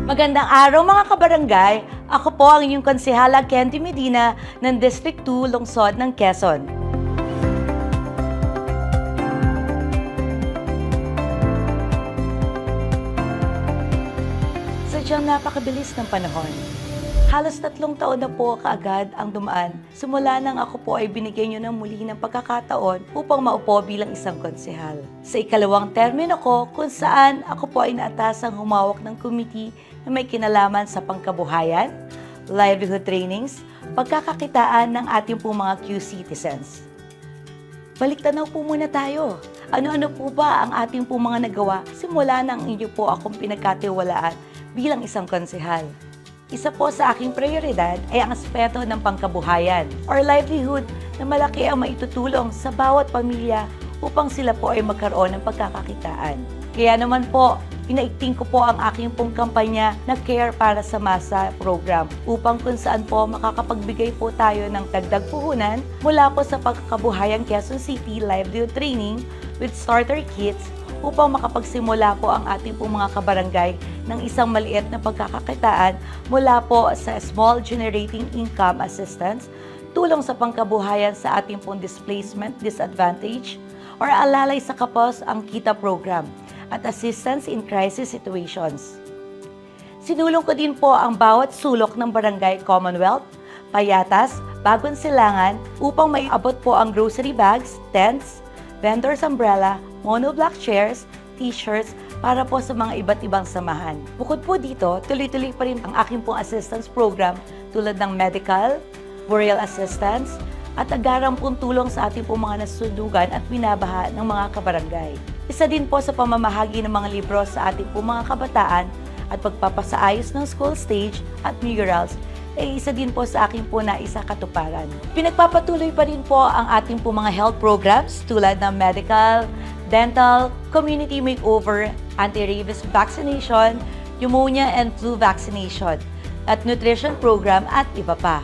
Magandang araw mga kabarangay. Ako po ang inyong konsehala Candy Medina ng District 2, Lungsod ng Quezon. Sadyang napakabilis ng panahon. Halos 3 taon na po kaagad ang dumaan simula nang ako po ay binigyan nyo ng muli ng pagkakataon upang maupo bilang isang konsehal. Sa ikalawang termino ko kung saan ako po ay naatasang humawak ng committee na may kinalaman sa pangkabuhayan, livelihood trainings, pagkakakitaan ng ating po mga Q-citizens. Baliktanaw po muna tayo. Ano-ano po ba ang ating po mga nagawa simula nang inyo po akong pinagkatiwalaan bilang isang konsehal? Isa po sa aking prioridad ay ang aspeto ng pangkabuhayan or livelihood na malaki ang maitutulong sa bawat pamilya upang sila po ay magkaroon ng pagkakakitaan. Kaya naman po, inaigting ko po ang aking pong kampanya na Care para sa Masa program upang kung saan po makakapagbigay po tayo ng dagdag puhunan mula po sa Pagkakabuhayan Quezon City Livelihood Training with Starter Kits upang makapagsimula po ang ating pong mga kabarangay ng isang maliit na pagkakakitaan mula po sa Small Generating Income Assistance, tulong sa pangkabuhayan sa ating pong displacement disadvantage, or alalay sa kapos ang KITA program at assistance in crisis situations. Sinulong ko din po ang bawat sulok ng Barangay Commonwealth, Payatas, Bagong Silangan upang maiabot po ang grocery bags, tents, vendor's umbrella, monoblock chairs, t-shirts para po sa mga iba't ibang samahan. Bukod po dito, tuloy-tuloy pa rin ang aking pong assistance program tulad ng medical, burial assistance, at agarang pong tulong sa ating pong mga nasusunugan at binabaha ng mga kabarangay. Isa din po sa pamamahagi ng mga libro sa ating pong mga kabataan at pagpapasaayos ng school stage at murals ay isa din po sa aking po na isa katuparan. Pinagpapatuloy pa rin po ang ating po mga health programs tulad ng medical, dental, community makeover, anti-rabies vaccination, pneumonia and flu vaccination, at nutrition program at iba pa.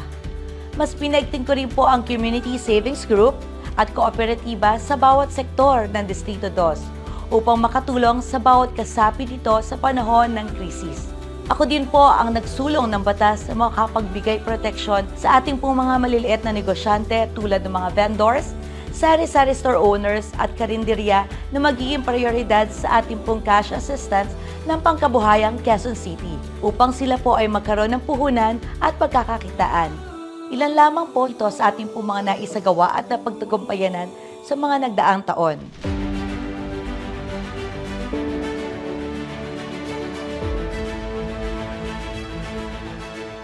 Mas pinagting ko rin po ang community savings group at kooperatiba sa bawat sektor ng Distrito 2 upang makatulong sa bawat kasapi dito sa panahon ng krisis. Ako din po ang nagsulong ng batas na makapagbigay proteksyon sa ating pong mga maliliit na negosyante tulad ng mga vendors, sari-sari store owners at karinderya na magiging prioridad sa ating pong cash assistance ng Pangkabuhayang Quezon City upang sila po ay magkaroon ng puhunan at pagkakakitaan. Ilan lamang po ito sa ating pong mga naisagawa at napagtagumpayanan sa mga nagdaang taon.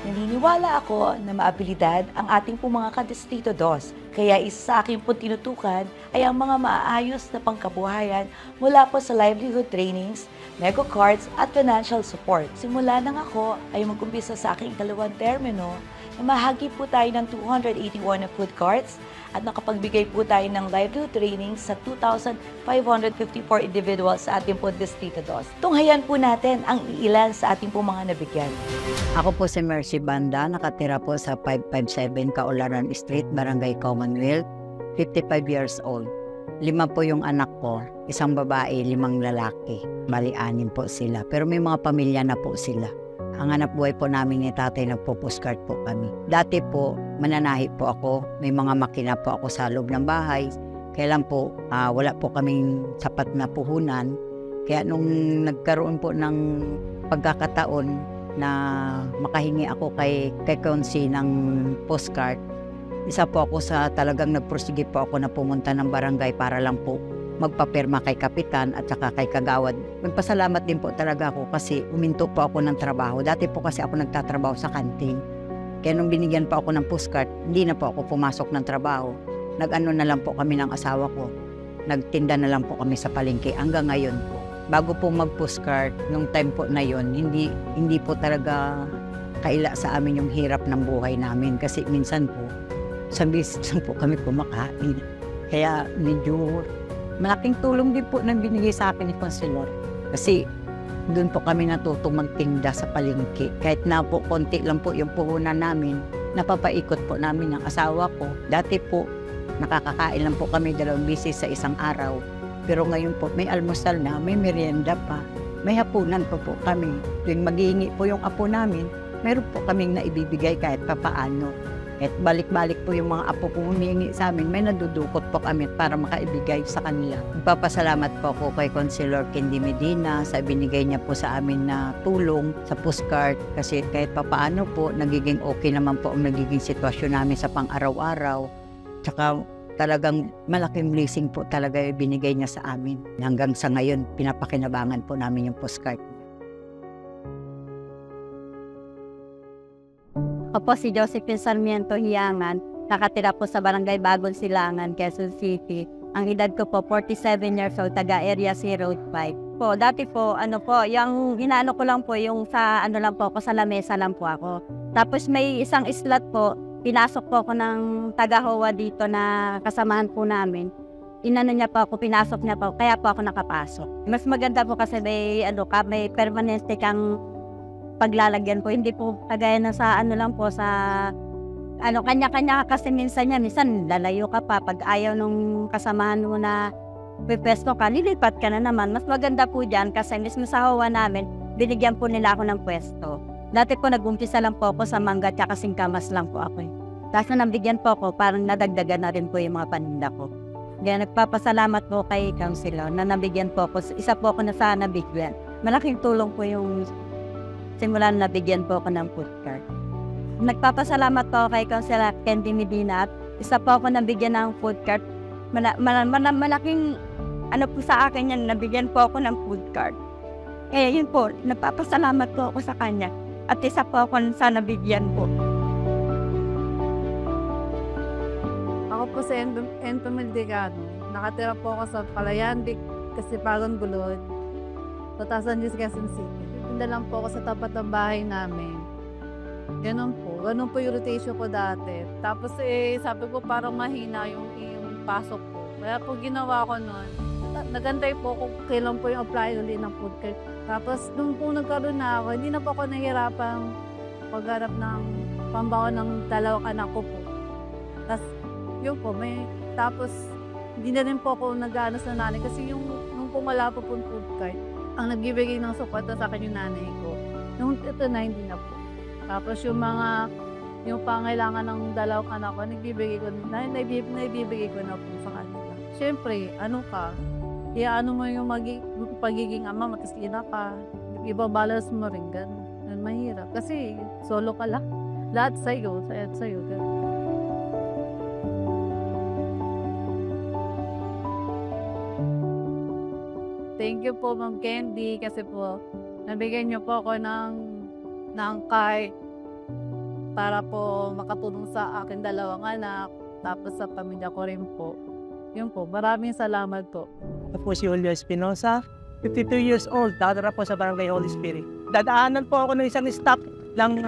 Naniniwala ako na maabilidad ang ating pong mga ka-Distrito 2, kaya isa sa aking pong tinutukan ay ang mga maaayos na pangkabuhayan mula po sa livelihood trainings, mega cards at financial support. Simula nang ako ay mag-umpisa sa aking ikalawang termino, na mahagi po tayo ng 281 na food cards at nakapagbigay po tayo ng livelihood training sa 2,554 individuals sa ating po Distrito 2. Tunghayan po natin ang ilan sa ating po mga nabigyan. Ako po si Mercy Banda, nakatira po sa 557 Kaularan Street, Barangay Commonwealth, 55 years old. 5 po yung anak ko, 1 babae, 5 lalaki. Bali, 6 po sila. Pero may mga pamilya na po sila. Ang hanap buhay po namin ni tatay, nagpo-postcard po kami. Dati po, mananahi po ako. May mga makina po ako sa loob ng bahay. Kaya lang po, wala po kaming sapat na puhunan. Kaya nung nagkaroon po ng pagkakataon na makahingi ako kay Konsi ng postcard, isa po ako sa talagang nagpursige po ako na pumunta ng barangay para lang po magpapirma kay kapitan at saka kay kagawad. Magpasalamat din po talaga ako kasi uminto po ako ng trabaho. Dati po kasi ako nagtatrabaho sa kantin. Kaya nung binigyan pa ako ng postcard, hindi na po ako pumasok ng trabaho. Nag-ano na lang po kami ng asawa ko. Nagtinda na lang po kami sa palengke hanggang ngayon po. Bago po mag-postcard, nung time po na yon, hindi po talaga kaila sa amin yung hirap ng buhay namin. Kasi minsan po, sa business po kami kumakain. Kaya medyo malaking tulong din po nang binigay sa akin ni Consilor. Kasi doon po kami natutong magtinda sa palengke. Kahit na po konti lang po yung puhunan namin, napapaikot po namin ang asawa ko. Dati po, nakakakain lang po kami 2 beses sa isang araw. Pero ngayon po, may almusal na, may merienda pa. may hapunan po kami. Tuwing maghihingi po yung apo namin, meron po kaming naibibigay kahit papaano. At balik-balik po yung mga apo kung humihingi sa amin, may nadudukot po kami para makaibigay sa kanila. Magpapasalamat po ako kay Consular Candy Medina sa binigay niya po sa amin na tulong sa postcard kasi kahit papaano po, nagiging okay naman po ang nagiging sitwasyon namin sa pang-araw-araw. Tsaka talagang malaking blessing po talaga yung binigay niya sa amin. Hanggang sa ngayon, pinapakinabangan po namin yung postcard. Ako po si Josephine Sarmiento Hiangan, nakatira po sa Barangay Bagong Silangan, Quezon City. Ang edad ko po 47 years old, taga Area 05. Po, dati po, yung inaano ko lang po, yung sa lang po ako, sa lamesa lang po ako. Tapos may isang slot po, pinasok po ako ng taga-HOA dito na kasamahan po namin. Inano niya po ako, pinasok niya po, kaya po ako nakapasok. Mas maganda po kasi may permanente kang paglalagyan po, hindi po kagaya na sa lang po sa kanya-kanya kasi minsan lalayo ka pa pag ayaw nung kasamahan mo na pipesto ka, lilipat ka na naman. Mas maganda po dyan kasi mismo sa HOA namin, binigyan po nila ako ng pwesto. Dati po nag-umpisa lang po ako sa mangga at singkamas lang po ako. Tapos na nabigyan po ako, parang nadagdagan na rin po yung mga paninda ko. Kaya nagpapasalamat po kay Councilor na nabigyan po ako. Isa po ako na sana bigyan. Malaking tulong po yung simulan na bigyan po ako ng food card. Nagpapasalamat po ako kay Councilor Candy Medina at isa po ako nabigyan ng food card. Malaking po sa akin yan, nabigyan po ako ng food card. Kaya yun po, nagpapasalamat po ako sa kanya at isa po ako sa nabigyan po. Ako po si Ento Maldicano. Nakatira po ako sa Palayandik, Kasipagan, Bulod, Batasan, Quezon City. Tinda lang po ako sa tapat ng bahay namin. Ganun po yung rotation ko dati. Tapos sabi ko parang mahina yung pasok ko. Kaya po ginawa ko nun, nagantay po kung kailan po yung apply ulit ng food card. Tapos nung po nagkaroon na ako, hindi na po ako nahihirapang pagharap ng pambaon ng dalawang anak ko po. Tapos yun po, tapos hindi na rin po ako nag-ano sa nanay kasi nung po wala po po food card, ang nagbibigay ng suporta sa akin yung nanay ko. Nung ito na, hindi na po. Tapos yung pangailangan ng dalawang anak ko, naibibigay ko na po sa kanila. Siyempre, iaano mo yung pagiging ama, matasina ka, ibabalance mo rin, ganun. Mahirap. Kasi solo ka lang. Lahat sa'yo, ganun. Thank you po, Ma'am Candy, kasi po, nabigyan niyo po ako ng card para po makatulong sa akin dalawang anak, tapos sa pamilya ko rin po. Yun po, maraming salamat po. Ako po si Julio Espinosa, 52 years old, nakatira po sa Barangay Holy Spirit. Dadaanan po ako ng isang stop lang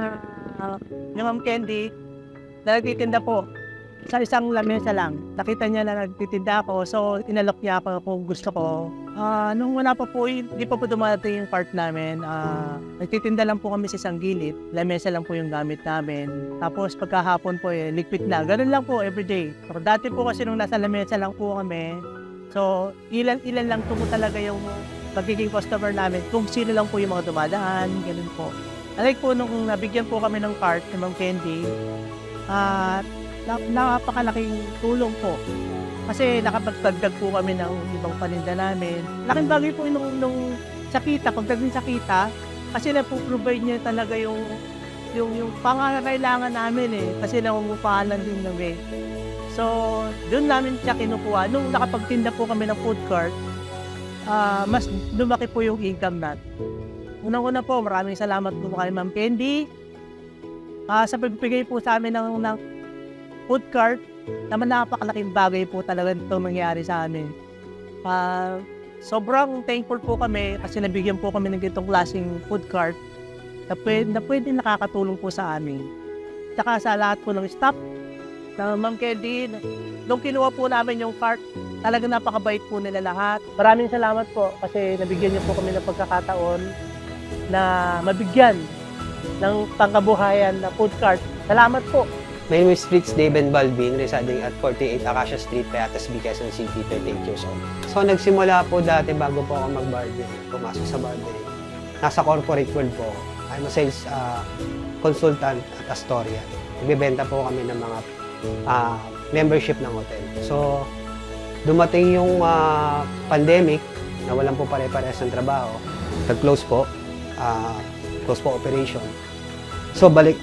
ni Ma'am Candy na nagtitinda po sa isang lamesa lang. Nakita niya na nagtitinda ako, so inalok niya ako kung gusto ko. Nung wala pa po, hindi pa po dumating yung part namin. Nagtitinda lang po kami sa isang gilid. Lamesa lang po yung gamit namin. Tapos pagkahapon po liquid na. Ganun lang po everyday. So, dati po kasi nung nasa lamesa lang po kami, so ilan lang po talaga yung magiging customer namin. Kung sino lang po yung mga dumadaan, ganun po. Like po nung nabigyan po kami ng cart ni Ma'am Candy, napakalaking tulong po. Kasi nakapagdagdag po kami ng ibang paninda namin. Laking bagay po nung sakita, pagdating sakita, kasi na-provide niya talaga yung pangangailangan namin kasi nangungupahan din kami. So, doon namin siya kinukuha. Nung nakapagtinda po kami ng food cart, mas lumaki po yung income natin. Unang-una po, maraming salamat po kay Ma'am Candy sa pagbibigay po sa amin ng food cart. Naman napakalaking bagay po talaga itong nangyari sa amin. Sobrang thankful po kami kasi nabigyan po kami ng ganitong klaseng food cart na pwede nakakatulong po sa amin. Saka sa lahat po ng staff na Ma'am Candy, nung kinuha po namin yung cart, talagang napakabait po nila lahat. Maraming salamat po kasi nabigyan niyo po kami ng pagkakataon na mabigyan ng pangkabuhayan na food cart. Salamat po. My name is Fritz David Balvin, residing at 48 Acacia Street, Payatas, Quezon City, 38 years old. So nagsimula po dati bago po ako mag-barber, pumasok sa barbering. nasa corporate world po ako. I'm a sales consultant at Astoria. Nagbebenta po kami ng mga membership ng hotel. So, dumating yung pandemic, nawalan po pare-parehas ng trabaho. Nag-close po, close po operation. So, balik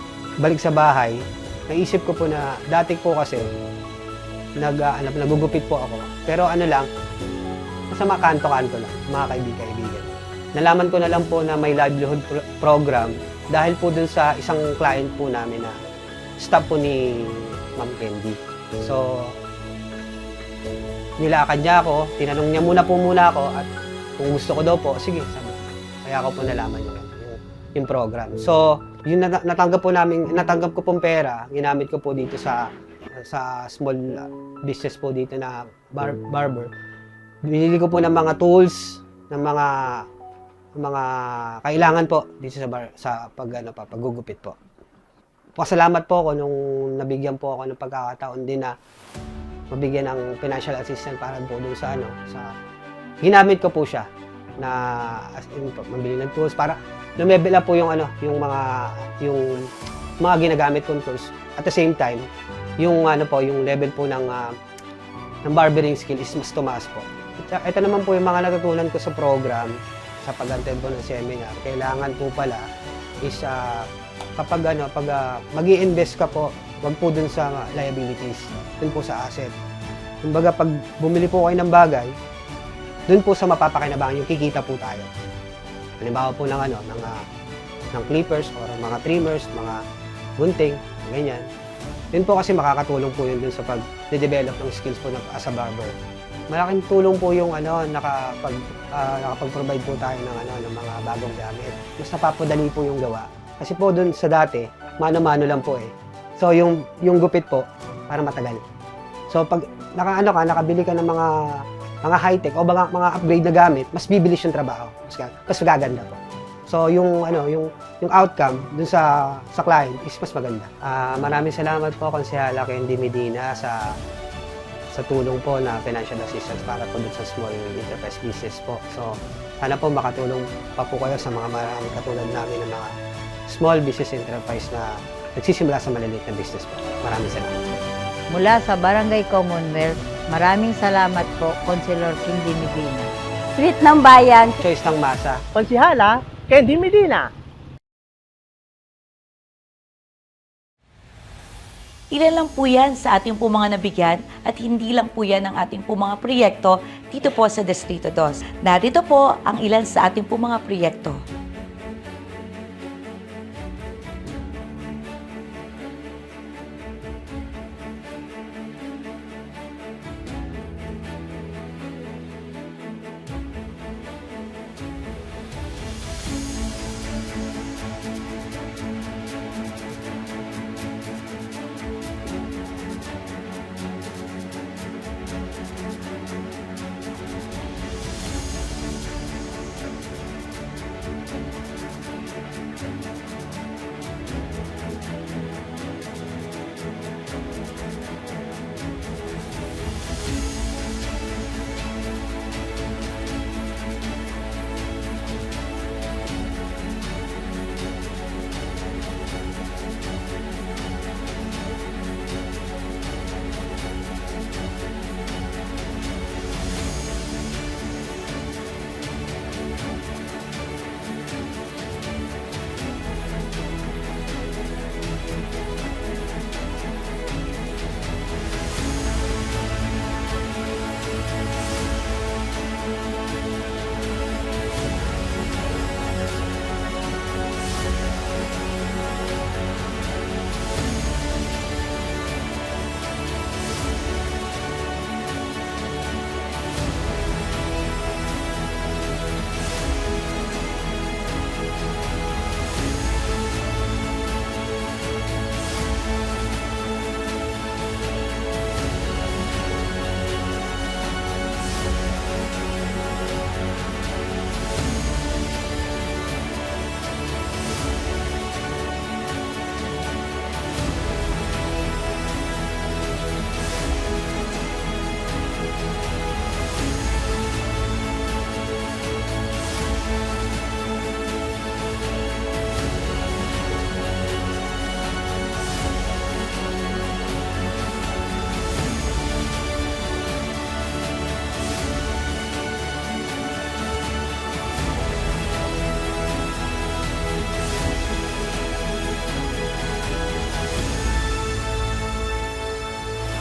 sa bahay, naisip ko po na dati po kasi nagugupit po ako. Pero ano lang, sa mga kanto-kanto lang, mga kaibigan. Nalaman ko na lang po na may livelihood program dahil po dun sa isang client po namin na staff po ni Ma'am Candy. So, nilakad niya ako, tinanong niya muna ako at kung gusto ko daw po, sige, sabi. Kaya ako po nalaman yung program. So, yung natanggap ko pong pera, ginamit ko po dito sa small business po dito na barber. Binili ko po ng mga tools, ng mga kailangan po dito sa paggugupit po. Pasalamat po ako nung nabigyan po ako ng pagkakataon din na mabigyan ng financial assistance para po dun sa ginamit ko po siya na as in po, mabili ng tools para lumebel up po yung mga ginagamit kong tools. At the same time, yung level po ng barbering skill is mas tumaas po. Ito naman po yung mga natutunan ko sa program, sa pag-attend po ng seminar. Kailangan po pala is kapag mag-i-invest ka po, wag po dun sa liabilities, dun po sa asset. Kumbaga, pag bumili po kayo ng bagay, dun po sa mapapakinabangan yung kikita po tayo. Halimbawa po ng clippers or mga trimmers, mga gunting, ganyan. Yun po kasi makakatulong po yun dun sa pag-develop ng skills po as a barber. Malaking tulong po yung nakapag-provide po tayo ng mga bagong gamit. Mas napapadali po yung gawa. Kasi po dun sa dati, mano-mano lang po eh. So yung gupit po, para matagal. So pag nakabili ka ng mga high-tech o mga upgrade na gamit, mas bibilis yung trabaho. Mas gaganda po. So yung outcome dun sa client is mas maganda. Maraming salamat po Konsehala Candy Medina sa tulong po na financial assistance para po dun sa small enterprise business po. So sana po makatulong pa po kayo sa mga maraming katulad namin ng mga small business enterprise na nagsisimula sa maliliit na business po. Maraming salamat. Mula sa Barangay Commonwealth, maraming salamat po, Councilor Candy Medina. Street ng Bayan, Choice ng masa. Konsehala Candy Medina. Ilan lang po yan sa ating po mga nabigyan at hindi lang po yan ang ating po mga proyekto dito po sa Distrito 2. Narito po ang ilan sa ating po mga proyekto.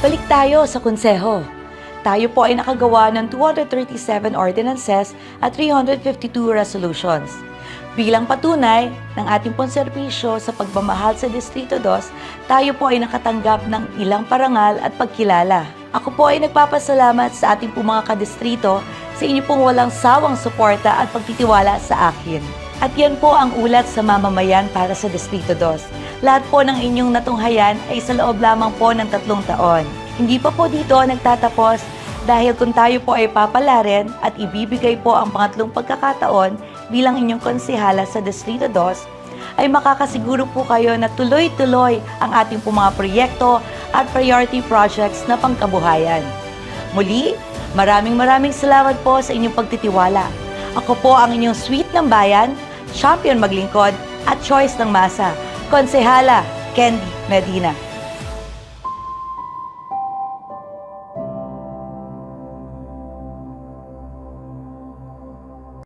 Balik tayo sa konseho. Tayo po ay nakagawa ng 237 ordinances at 352 resolutions. Bilang patunay ng ating pong serbisyo sa pagmamahal sa Distrito 2, tayo po ay nakatanggap ng ilang parangal at pagkilala. Ako po ay nagpapasalamat sa ating pong mga kadistrito sa inyo pong walang sawang suporta at pagtitiwala sa akin. At yan po ang ulat sa mamamayan para sa Distrito 2. Lahat po ng inyong natunghayan ay sa loob lamang po ng 3 taon. Hindi pa po dito nagtatapos dahil kung tayo po ay papalarin at ibibigay po ang pangatlong pagkakataon bilang inyong konsehala sa Distrito 2, ay makakasiguro po kayo na tuloy-tuloy ang ating po mga proyekto at priority projects na pangkabuhayan. Muli, maraming salamat po sa inyong pagtitiwala. Ako po ang inyong sweet ng bayan, champion maglingkod at choice ng masa, Konsehala Candy Medina.